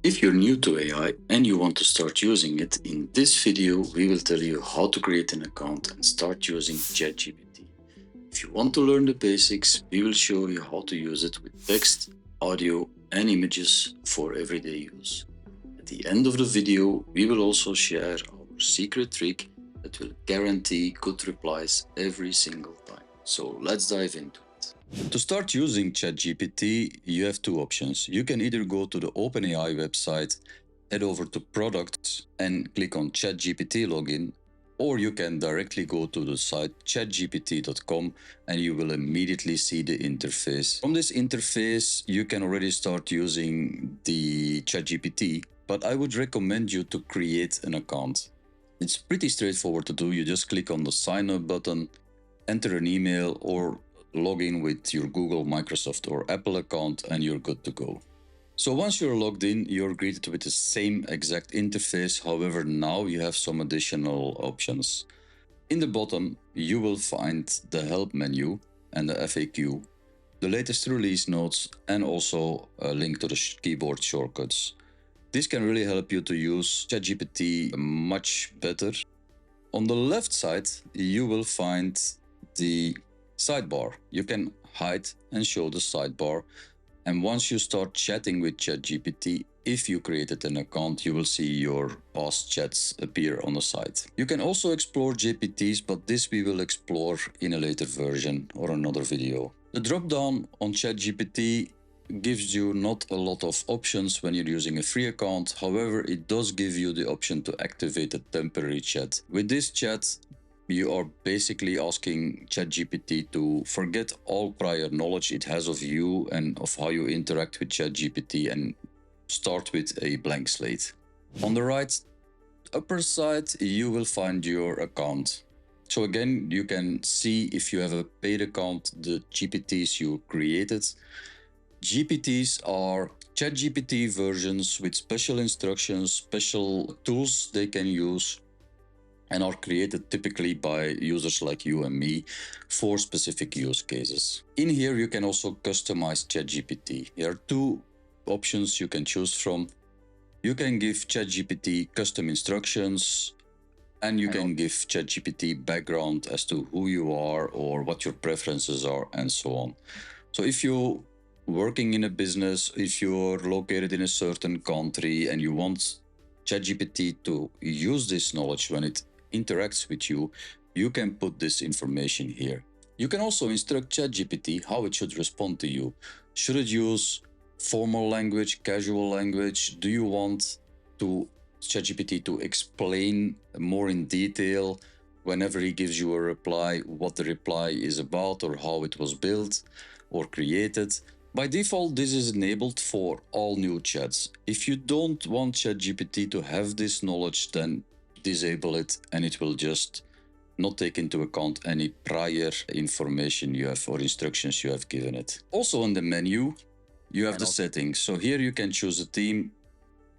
If you're new to AI and you want to start using it, in this video we will tell you how to create an account and start using ChatGPT. If you want to learn the basics, we will show you how to use it with text, audio and images for everyday use. At the end of the video, we will also share our secret trick that will guarantee good replies every single time. So let's dive into it. To start using ChatGPT, you have two options. You can either go to the OpenAI website, head over to Products and click on ChatGPT login, or you can directly go to the site chatgpt.com and you will immediately see the interface. From this interface, you can already start using the ChatGPT, but I would recommend you to create an account. It's pretty straightforward to do. You just click on the sign up button, enter an email or log in with your Google, Microsoft or Apple account and you're good to go. So once you're logged in, you're greeted with the same exact interface. However, now you have some additional options. In the bottom, you will find the help menu and the FAQ, the latest release notes, and also a link to the keyboard shortcuts. This can really help you to use ChatGPT much better. On the left side, you will find the sidebar. You can hide and show the sidebar. And once you start chatting with ChatGPT, if you created an account, you will see your past chats appear on the side. You can also explore GPTs, but this we will explore in a later version or another video. The drop-down on ChatGPT gives you not a lot of options when you're using a free account. However, it does give you the option to activate a temporary chat. With this chat, you are basically asking ChatGPT to forget all prior knowledge it has of you and of how you interact with ChatGPT and start with a blank slate. On the right upper side, you will find your account. So again, you can see if you have a paid account, the GPTs you created. GPTs are ChatGPT versions with special instructions, special tools they can use, and are created typically by users like you and me for specific use cases. In here, you can also customize ChatGPT. There are two options you can choose from. You can give ChatGPT custom instructions, and you can give ChatGPT background as to who you are or what your preferences are, and so on. So if you're working in a business, if you're located in a certain country and you want ChatGPT to use this knowledge when it interacts with you, you can put this information here. You can also instruct ChatGPT how it should respond to you. Should it use formal language, casual language? Do you want ChatGPT to explain more in detail whenever he gives you a reply, what the reply is about or how it was built or created? By default, this is enabled for all new chats. If you don't want ChatGPT to have this knowledge, then disable it and it will just not take into account any prior information you have or instructions you have given it. Also on the menu, you have the settings. So here you can choose a theme,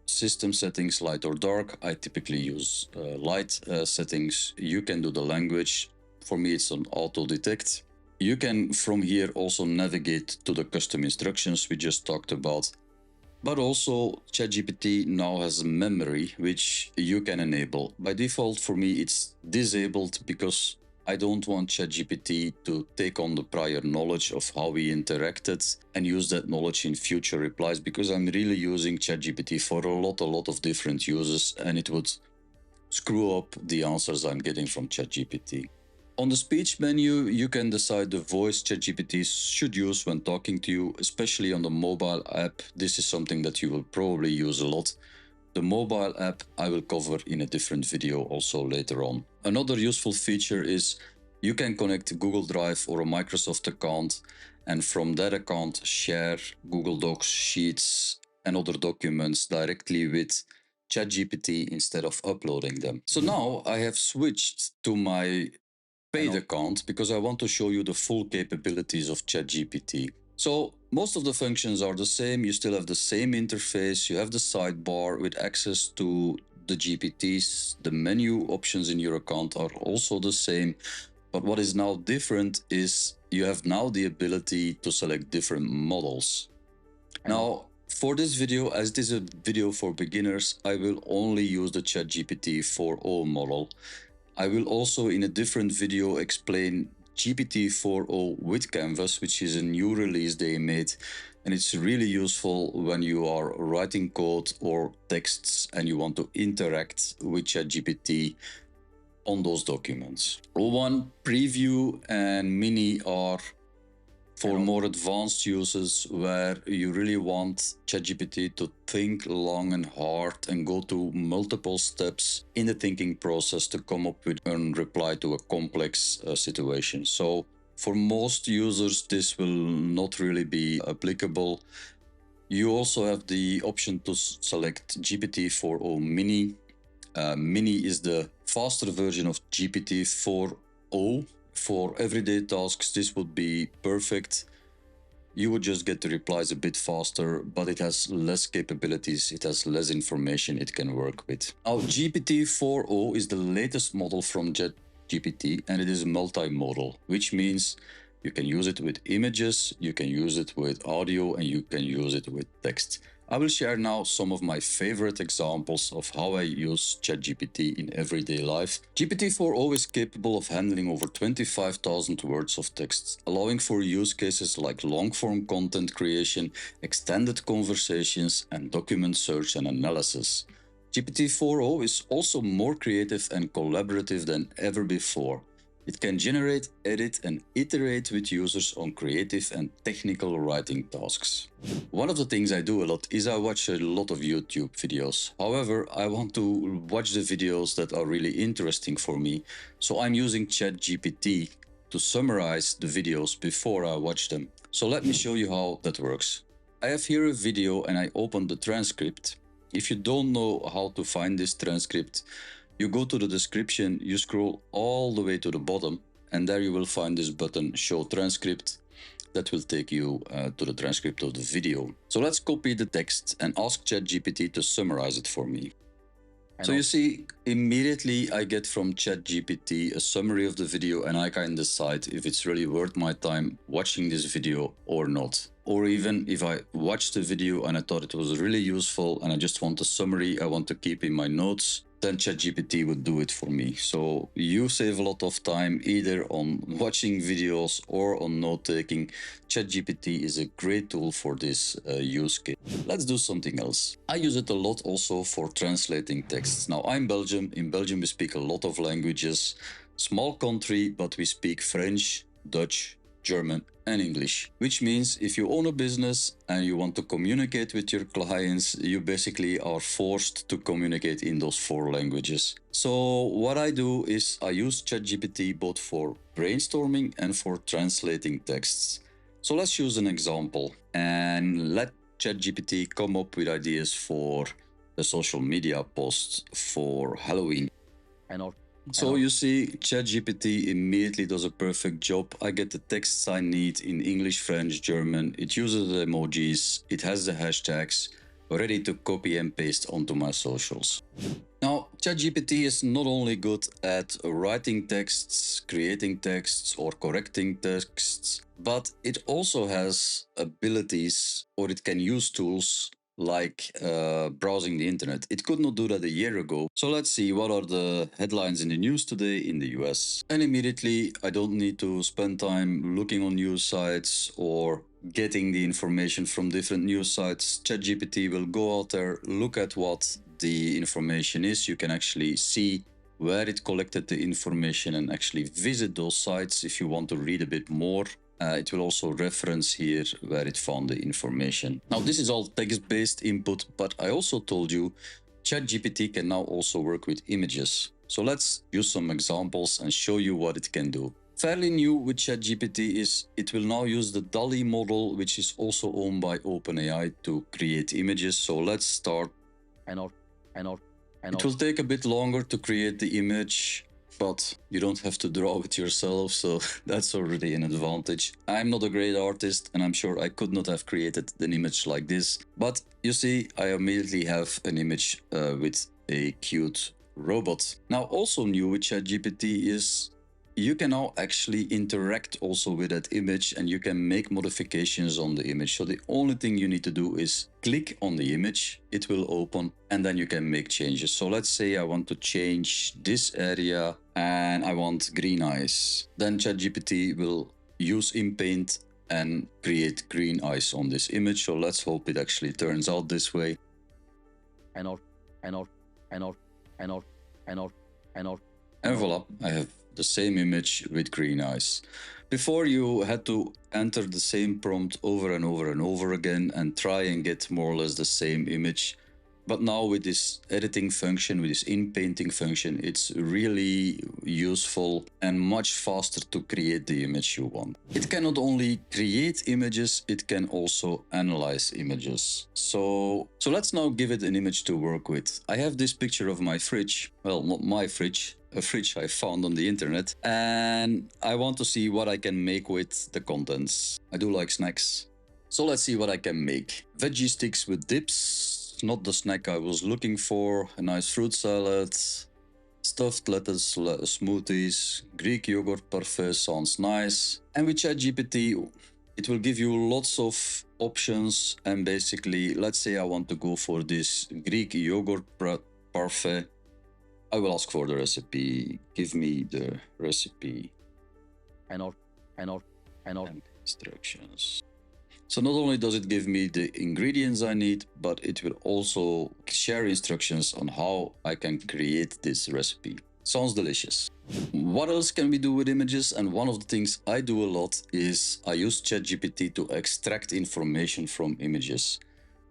system settings, light or dark. I typically use light settings. You can do the language. For me, it's on auto detect. You can from here also navigate to the custom instructions we just talked about. But also ChatGPT now has a memory which you can enable. By default, for me, it's disabled because I don't want ChatGPT to take on the prior knowledge of how we interacted and use that knowledge in future replies, because I'm really using ChatGPT for a lot of different uses and it would screw up the answers I'm getting from ChatGPT. On the speech menu, you can decide the voice ChatGPT should use when talking to you, especially on the mobile app. This is something that you will probably use a lot. The mobile app I will cover in a different video also later on. Another useful feature is you can connect Google Drive or a Microsoft account, and from that account share Google Docs, Sheets, and other documents directly with ChatGPT instead of uploading them. So now I have switched to my paid account because I want to show you the full capabilities of ChatGPT. So most of the functions are the same. You still have the same interface. You have the sidebar with access to the GPTs. The menu options in your account are also the same. But what is now different is you have now the ability to select different models. Now, For this video, as it is a video for beginners, I will only use the ChatGPT 4.0 model. I will also in a different video explain GPT 4.0 with Canvas, which is a new release they made, and it's really useful when you are writing code or texts and you want to interact with ChatGPT on those documents. 0.1 Preview and Mini are for more advanced users where you really want ChatGPT to think long and hard and go to multiple steps in the thinking process to come up with a reply to a complex situation. So for most users, this will not really be applicable. You also have the option to select GPT 4.0 Mini. Mini is the faster version of GPT 4.0. For everyday tasks, this would be perfect. You would just get the replies a bit faster, but it has less capabilities, it has less information it can work with. Now, GPT 4.0 is the latest model from ChatGPT, and it is multimodal, which means you can use it with images, you can use it with audio, and you can use it with text. I will share now some of my favorite examples of how I use ChatGPT in everyday life. GPT 4.0 is capable of handling over 25,000 words of text, allowing for use cases like long-form content creation, extended conversations, and document search and analysis. GPT 4.0 is also more creative and collaborative than ever before. It can generate, edit, and iterate with users on creative and technical writing tasks. One of the things I do a lot is I watch a lot of YouTube videos. However, I want to watch the videos that are really interesting for me, so I'm using ChatGPT to summarize the videos before I watch them. So let me show you how that works. I have here a video and I open the transcript. If you don't know how to find this transcript, you go to the description, you scroll all the way to the bottom, and there you will find this button, Show Transcript. That will take you to the transcript of the video. So let's copy the text and ask ChatGPT to summarize it for me. So you see, immediately I get from ChatGPT a summary of the video, and I can decide if it's really worth my time watching this video or not. Or even if I watched the video and I thought it was really useful and I just want a summary I want to keep in my notes, then ChatGPT would do it for me. So you save a lot of time either on watching videos or on note-taking. ChatGPT is a great tool for this use case. Let's do something else. I use it a lot also for translating texts. Now, I'm Belgium. In Belgium, we speak a lot of languages. Small country, but we speak French, Dutch, German, and English, which means if you own a business and you want to communicate with your clients, you basically are forced to communicate in those 4 languages. So what I do is I use ChatGPT both for brainstorming and for translating texts. So let's use an example and let ChatGPT come up with ideas for a social media post for Halloween. So you see, ChatGPT immediately does a perfect job. I get the texts I need in English, French, German. It uses the emojis. It has the hashtags ready to copy and paste onto my socials. Now, ChatGPT is not only good at writing texts, creating texts, or correcting texts, but it also has abilities, or it can use tools like browsing the internet. It could not do that a year ago. So let's see what are the headlines in the news today in the US. And immediately I don't need to spend time looking on news sites or getting the information from different news sites. ChatGPT will go out there, look at what the information is. You can actually see where it collected the information and actually visit those sites if you want to read a bit more. It will also reference here where it found the information. Now, this is all text-based input, but I also told you ChatGPT can now also work with images. So let's use some examples and show you what it can do. Fairly new with ChatGPT is it will now use the DALL-E model, which is also owned by OpenAI, to create images. So let's start. It will take a bit longer to create the image, but you don't have to draw it yourself, so that's already an advantage. I'm not a great artist, and I'm sure I could not have created an image like this. But you see, I immediately have an image with a cute robot. Now, also new with ChatGPT is you can now actually interact also with that image, and you can make modifications on the image. So the only thing you need to do is click on the image, it will open, and then you can make changes. So let's say I want to change this area and I want green eyes. Then ChatGPT will use InPaint and create green eyes on this image. So let's hope it actually turns out this way. And voila, I have the same image with green eyes. Before, you had to enter the same prompt over and over and over again and try and get more or less the same image. But now with this editing function, with this in-painting function, it's really useful and much faster to create the image you want. It can not only create images, it can also analyze images. So let's now give it an image to work with. I have this picture of my fridge. Well, not my fridge, a fridge I found on the internet. And I want to see what I can make with the contents. I do like snacks. So let's see what I can make. Veggie sticks with dips. Not the snack I was looking for. A nice fruit salad, stuffed lettuce smoothies, Greek yogurt parfait sounds nice. And with ChatGPT, it will give you lots of options. And basically, let's say I want to go for this Greek yogurt parfait. I will ask for the recipe. Give me the recipe. And instructions. So not only does it give me the ingredients I need, but it will also share instructions on how I can create this recipe. Sounds delicious. What else can we do with images? And one of the things I do a lot is I use ChatGPT to extract information from images.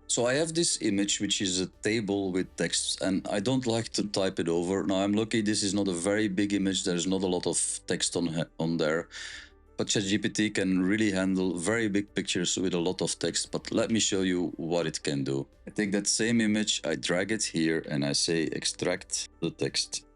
So I have this image, which is a table with text, and I don't like to type it over. Now I'm lucky this is not a very big image. There's not a lot of text on there. But ChatGPT can really handle very big pictures with a lot of text. But let me show you what it can do. I take that same image, I drag it here, and I say extract the text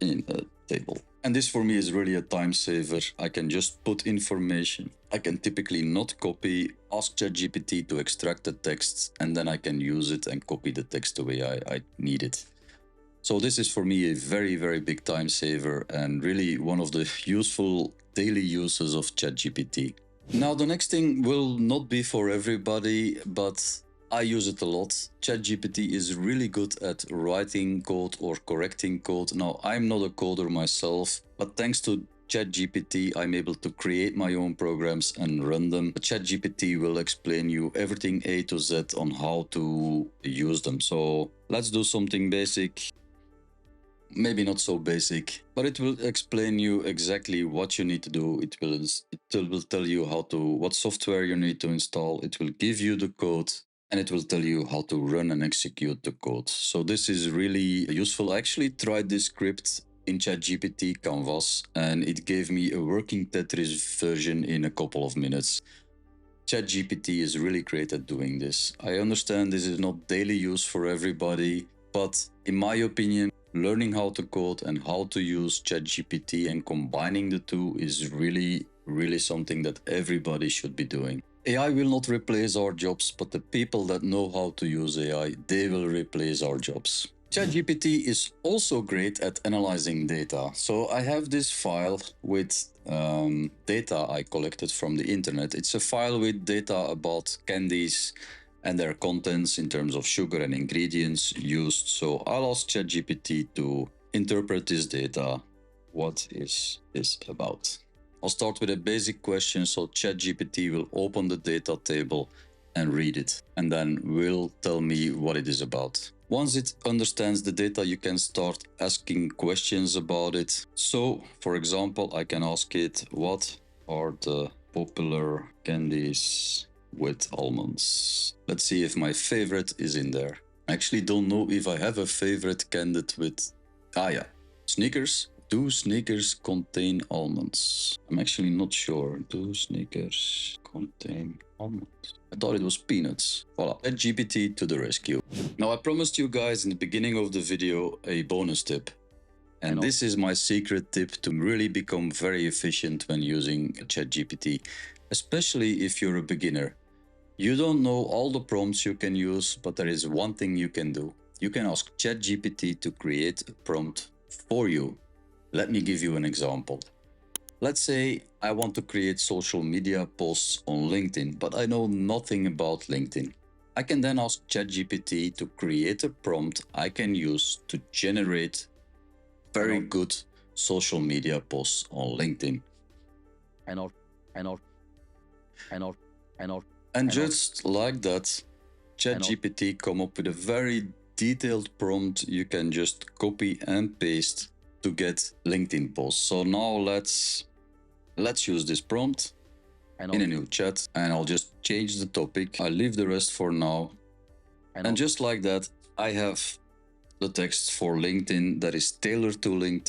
in a table. And this for me is really a time saver. I can just put information. I can typically not copy, ask ChatGPT to extract the text, and then I can use it and copy the text the way I need it. So this is for me a very, very big time saver and really one of the useful daily uses of ChatGPT. Now the next thing will not be for everybody, but I use it a lot. ChatGPT is really good at writing code or correcting code. Now I'm not a coder myself, but thanks to ChatGPT, I'm able to create my own programs and run them. ChatGPT will explain you everything A to Z on how to use them. So let's do something basic. Maybe not so basic, but it will explain you exactly what you need to do. It will tell you what software you need to install. It will give you the code and it will tell you how to run and execute the code. So this is really useful. I actually tried this script in ChatGPT Canvas and it gave me a working Tetris version in a couple of minutes. ChatGPT is really great at doing this. I understand this is not daily use for everybody, but in my opinion, learning how to code and how to use ChatGPT and combining the two is really, really something that everybody should be doing. AI will not replace our jobs, but the people that know how to use AI, they will replace our jobs. ChatGPT is also great at analyzing data. So I have this file with data I collected from the internet. It's a file with data about candies and their contents in terms of sugar and ingredients used. So I'll ask ChatGPT to interpret this data. What is this about? I'll start with a basic question. So ChatGPT will open the data table and read it, and then will tell me what it is about. Once it understands the data, you can start asking questions about it. So, for example, I can ask it, what are the popular candies with almonds? Let's see if my favorite is in there. I actually don't know if I have a favorite candy with... yeah, Snickers. Do Snickers contain almonds? I'm actually not sure. Do Snickers contain almonds? I thought it was peanuts. Voila, ChatGPT to the rescue. Now I promised you guys in the beginning of the video a bonus tip. And this is my secret tip to really become very efficient when using ChatGPT, especially if you're a beginner. You don't know all the prompts you can use, but there is one thing you can do. You can ask ChatGPT to create a prompt for you. Let me give you an example. Let's say I want to create social media posts on LinkedIn, but I know nothing about LinkedIn. I can then ask ChatGPT to create a prompt I can use to generate very good social media posts on LinkedIn. And just like that, ChatGPT come up with a very detailed prompt you can just copy and paste to get LinkedIn posts. So now let's use this prompt in a new chat, and I'll just change the topic. I'll leave the rest for now. And just like that, I have the text for LinkedIn that is tailored to LinkedIn.